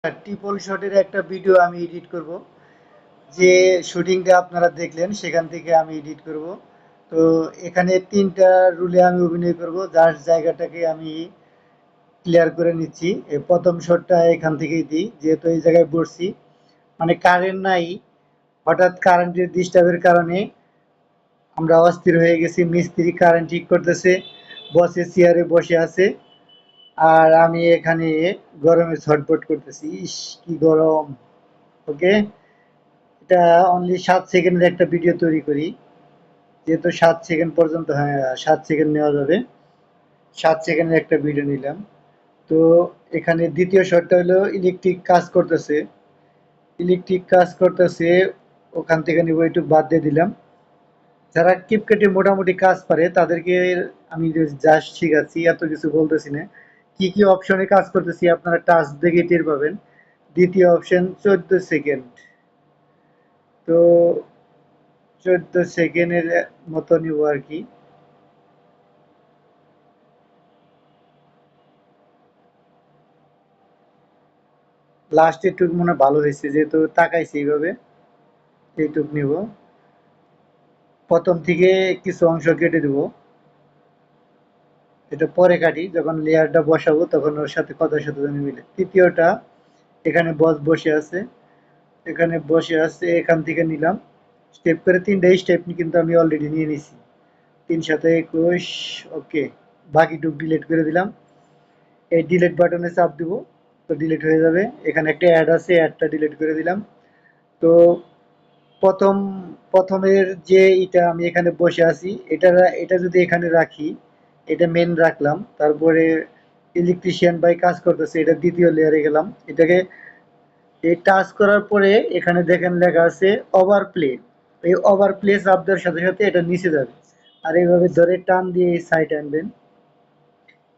Triple শটের একটা video আমি edit করব। যে শুটিংটা আপনারা দেখলেন সেখান থেকে আমি এডিট করব। তো এখানে ৩টা রুলে আমি অভিনয় করব, যার জায়গাটাকে আমি ক্লিয়ার করে নিচ্ছি। এই ১ম শটটা এখান থেকেই দিই, যেহেতু এই জায়গায় বসছি। মানে কারেন্ট নাই, হঠাৎ কারেন্টের ডিস্টার্বের কারণে আমরা অস্থির হয়ে গেছি। মিস্ত্রি কারেন্ট ঠিক করতেছে, বসে চেয়ারে বসে আছে, আর আমি এখানে গরমে ছটফট করতেছি। ইস কি গরম! ওকে, এটা অনলি 7 সেকেন্ডের একটা ভিডিও তৈরি করি, যেহেতু 7 সেকেন্ড পর্যন্ত, হ্যাঁ 7 সেকেন্ড নেওয়া যাবে। 7 সেকেন্ডের একটা ভিডিও নিলাম। তো এখানে দ্বিতীয় শটটা হলো ইলেকট্রিক কাজ করতেছে, ইলেকট্রিক কাজ করতেছে, ওখান থেকে নিব, একটু বাদ দিয়ে দিলাম। যারা কিপকেটে মোটামুটি কাজ পারে তাদেরকে আমি জাস্ট শিখাচ্ছি, এত কিছু বলতেছি না। কি কি অপশনে কাজ করতেছি আপনারা টাচ দেখে টের পাবেন। দ্বিতীয় অপশন 14 সেকেন্ড। তো 14 সেকেন্ডের মতো নিব আর কি। লাস্টের টুক মনে হয় ভালো হয়েছে, যেহেতু তাকাইছি এইভাবে। এইটুক নিব, প্রথম থেকে কিছু অংশ কেটে দেব। এটা পরে কাটি, যখন লেয়ারটা বসাবো তখন ওর সাথে কথার সাথে যেন মিলে। তৃতীয়টা, এখানে বস বসে আছে, এখানে বসে আছে, এখান থেকে নিলাম। স্টেপ করে ৩টাই স্টেপ কিন্তু আমি অলরেডি নিয়ে নিছি। ৩ × ৭ = ২১। ওকে, বাকিটুক ডিলিট করে দিলাম। এই ডিলিট বাটনে চাপ দিব, তো ডিলিট হয়ে যাবে। এখানে একটা অ্যাড আছে, অ্যাডটা ডিলিট করে দিলাম। তো প্রথম প্রথমের যে এটা আমি এখানে বসে আছি, এটা যদি এখানে রাখি, এটা মেন রাখলাম। তারপরে ইলেকট্রিশিয়ান বাই কাজ করতেছে, এটা দ্বিতীয় লেয়ারে গেলাম। এটাকে এই টাচ করার পরে এখানে দেখেন লেখা আছে ওভারপ্লে। এই ওভারপ্লে চাপ দেওয়ার সাথে সাথে এটা নিচে যাবে, আর এইভাবে ধরে টান দিয়ে এই সাইড আনবেন।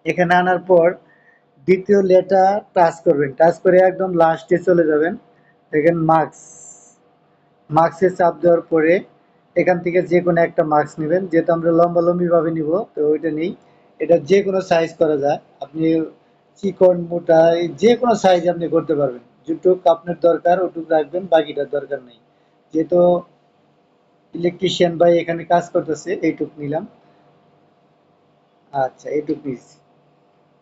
এখানে আনার পর দ্বিতীয় লেটা টাচ করবেন, টাচ করে একদম লাস্টে চলে যাবেন। দেখেন মার্কস, মার্কসে চাপ দেওয়ার পরে এখান থেকে যে কোনো একটা মার্কস নেবেন। যেহেতু আমরা লম্বালম্বি ভাবে নিব, তো ওইটা নেই। এটা যে কোনো সাইজ করা যায়, আপনি চিকন মোটা যে কোনো সাইজ আপনি করতে পারবেন। যেটুক আপনার দরকার ওটুক রাখবেন, বাকিটার দরকার নেই। যেহেতু ইলেকট্রিশিয়ান ভাই এখানে কাজ করতেছে, এইটুক নিলাম। আচ্ছা, এইটুক নিচ্ছি।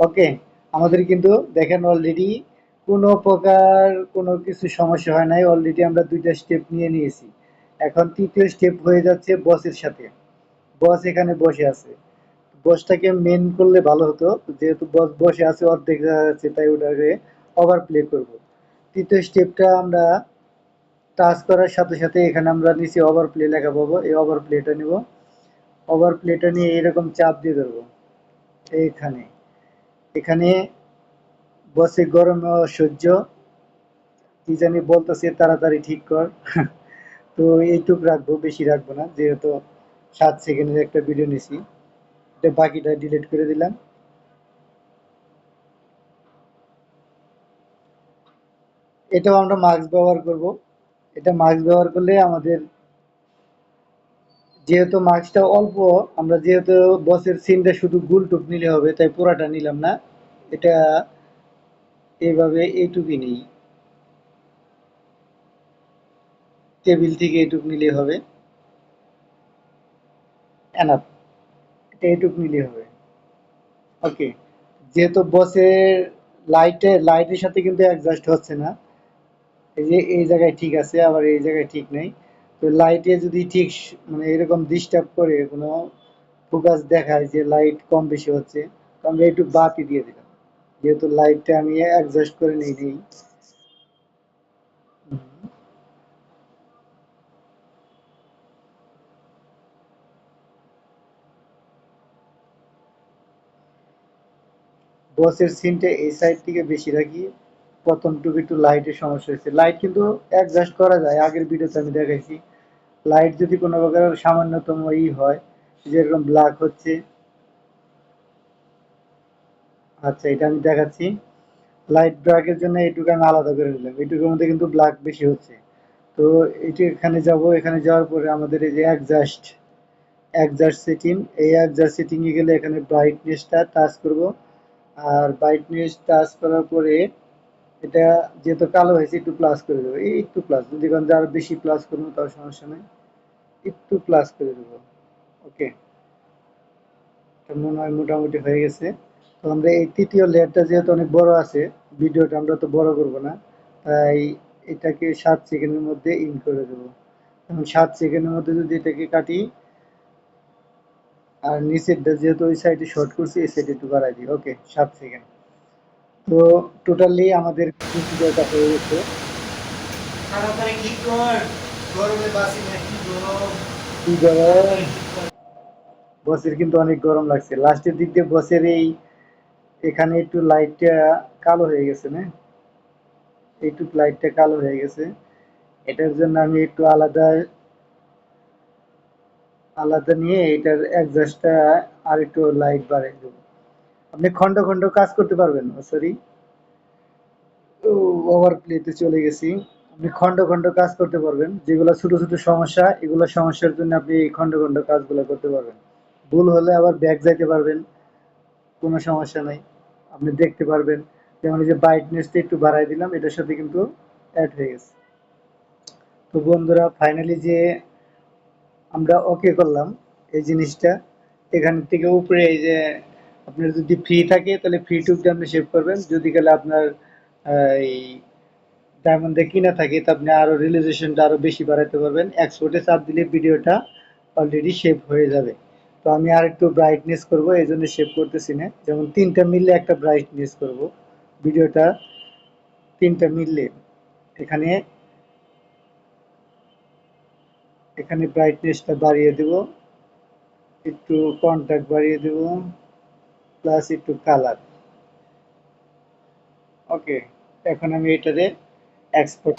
ওকে, আমাদের কিন্তু দেখেন অলরেডি কোনো প্রকার কোনো কিছু সমস্যা হয় নাই। অলরেডি আমরা 2টা স্টেপ নিয়ে নিয়েছি। এখন তৃতীয় স্টেপ হয়ে যাচ্ছে বসের সাথে। বস এখানে বসে আছে, বসটাকে মেন করলে ভালো হতো। যেহেতু বস বসে আছে অর্ধেক দেখা যাচ্ছে, তাই ওটাকে ওভার প্লে করবো। তৃতীয় স্টেপটা আমরা টাচ করার সাথে সাথে এখানে আমরা নিচে ওভার প্লে লেখা পাবো, এই ওভার প্লেটা নিব। ওভার প্লেটা নিয়ে এরকম চাপ দিয়ে ধরবো এইখানে। এখানে বসে গরম অসহ্য, কি জানি বলতেছে, তাড়াতাড়ি ঠিক কর। তো এইটুক রাখবো, বেশি রাখবো না, যেহেতু 7 সেকেন্ডের একটা ভিডিও নিছি। এটা বাকিটা ডিলিট করে দিলাম। এটাও আমরা মাস্ক ব্যবহার করব। এটা মাস্ক ব্যবহার করলে আমাদের, যেহেতু মাস্কটা অল্প, আমরা যেহেতু বসের সিনটা শুধু গুল টুক নিলে হবে, তাই পুরাটা নিলাম না। এটা এইভাবে এইটুকুই নেই, টেবিল থেকে এইটুক নিলেই হবে, এনাফ। এটা এইটুক নিলেই হবে। ওকে, যেহেতু বসের লাইটের সাথে কিন্তু অ্যাডজাস্ট হচ্ছে না। এই যে এই জায়গায় ঠিক আছে, আবার এই জায়গায় ঠিক নেই। তো লাইটে যদি ঠিক মানে এরকম ডিস্টার্ব করে, কোনো ফোকাস দেখায় যে লাইট কম বেশি হচ্ছে, তো আমরা একটু বাতি দিয়ে দিলাম, যেহেতু লাইটটা আমি অ্যাডজাস্ট করে নেই। বসের সিনটা এই সাইড থেকে বেশি রাখি। প্রথমটুকু একটু লাইটের সমস্যা হয়েছে, লাইট কিন্তু অ্যাডজাস্ট করা যায়, আগের ভিডিওতে আমি দেখাইছি। লাইট যদি কোনো প্রকার সামান্যতম হয়, যেরকম ব্ল্যাক হচ্ছে। আচ্ছা, এটা আমি দেখাচ্ছি। লাইট ব্ল্যাকের জন্য এইটুকু আমি আলাদা করে নিলাম, এইটুকুর মধ্যে কিন্তু ব্ল্যাক বেশি হচ্ছে। তো এইটু এখানে যাব, এখানে যাওয়ার পরে আমাদের এই যে অ্যাডজাস্ট, অ্যাডজাস্ট সেটিং, এই অ্যাডজাস্ট সেটিং এ গেলে এখানে ব্রাইটনেসটা টাচ করব। আর ব্রাইটনেস টাচ করার পরে এটা যেহেতু কালো হয়েছে একটু প্লাস করে দেবো, এই একটু প্লাস, যদি কোন আরো বেশি প্লাস করবো তাও সমস্যা নেই, একটু প্লাস করে দেবো। ওকে, তো মনে হয় মোটামুটি হয়ে গেছে। তো আমরা এই তৃতীয় লেয়ারটা যেহেতু অনেক বড় আছে, ভিডিওটা আমরা তো বড় করব না, তাই এটাকে 7 সেকেন্ডের মধ্যে ইন করে দেবো। এবং 7 সেকেন্ডের মধ্যে যদি এটাকে কাটি, আর নিচেরটা যেহেতু ওই সাইডে শর্ট করছি এই সাইডে একটু বাড়াই দিই। ওকে, 7 সেকেন্ড। তো টোটালি আমাদের ভিডিওটা হয়ে গেছে। তাড়াতাড়ি ক্লিক কর, গরমে বাসি নাকি গরম, কি গরম! তাড়াতাড়ি ক্লিক কর। বসের কিন্তু অনেক গরম লাগছে লাস্টের দিক দিয়ে, বসের এই এখানে একটু লাইটটা কালো হয়ে গেছে না, একটু লাইটটা কালো হয়ে গেছে। এটার জন্য আমি একটু আলাদা আলাদা নিয়ে এটার অ্যাডজাস্টটা আর একটু লাইট বাড়িয়ে দেবো। আপনি খন্ড খন্ড কাজ করতে পারবেন, সরি, ওভার প্লেতে চলে গেছি। আপনি খন্ড খন্ড কাজ করতে পারবেন, যেগুলো ছোট ছোট সমস্যা, এগুলো সমস্যার জন্য আপনি এই খন্ড খন্ড কাজগুলো করতে পারবেন। ভুল হলে আবার ব্যাক যাইতে পারবেন, কোনো সমস্যা নাই, আপনি দেখতে পারবেন। যেমন এই যে ব্রাইটনেসটা একটু বাড়াই দিলাম, এটার সাথে কিন্তু অ্যাড হয়ে গেছে। তো বন্ধুরা, ফাইনালি যে আমরা ওকে করলাম এই জিনিসটা, এখান থেকে উপরে এই যে আপনার যদি ফ্রি থাকে তাহলে ফ্রি টুক দিয়ে আপনি সেভ করবেন, যদি গেলে আপনার এই ডায়মন্ডে কিনা থাকে তা আপনি আরো রিলিজেশনটা আরো বেশি বাড়াতে পারবেন, এক্সপোর্টে চাপ দিলে ভিডিওটা অলরেডি সেভ হয়ে যাবে। তো আমি আর একটু ব্রাইটনেস করব, এই জন্য সেভ করতেছি না, যেমন 3টা মিললে একটা ব্রাইটনেস করব ভিডিওটা, 3টা মিললে এখানে এখানে ব্রাইটনেসটা বাড়িয়ে দেব, একটু কন্ট্রাক্ট বাড়িয়ে দেব, প্লাস একটু কালার। ওকে, এখন আমি এটারে এক্সপোর্ট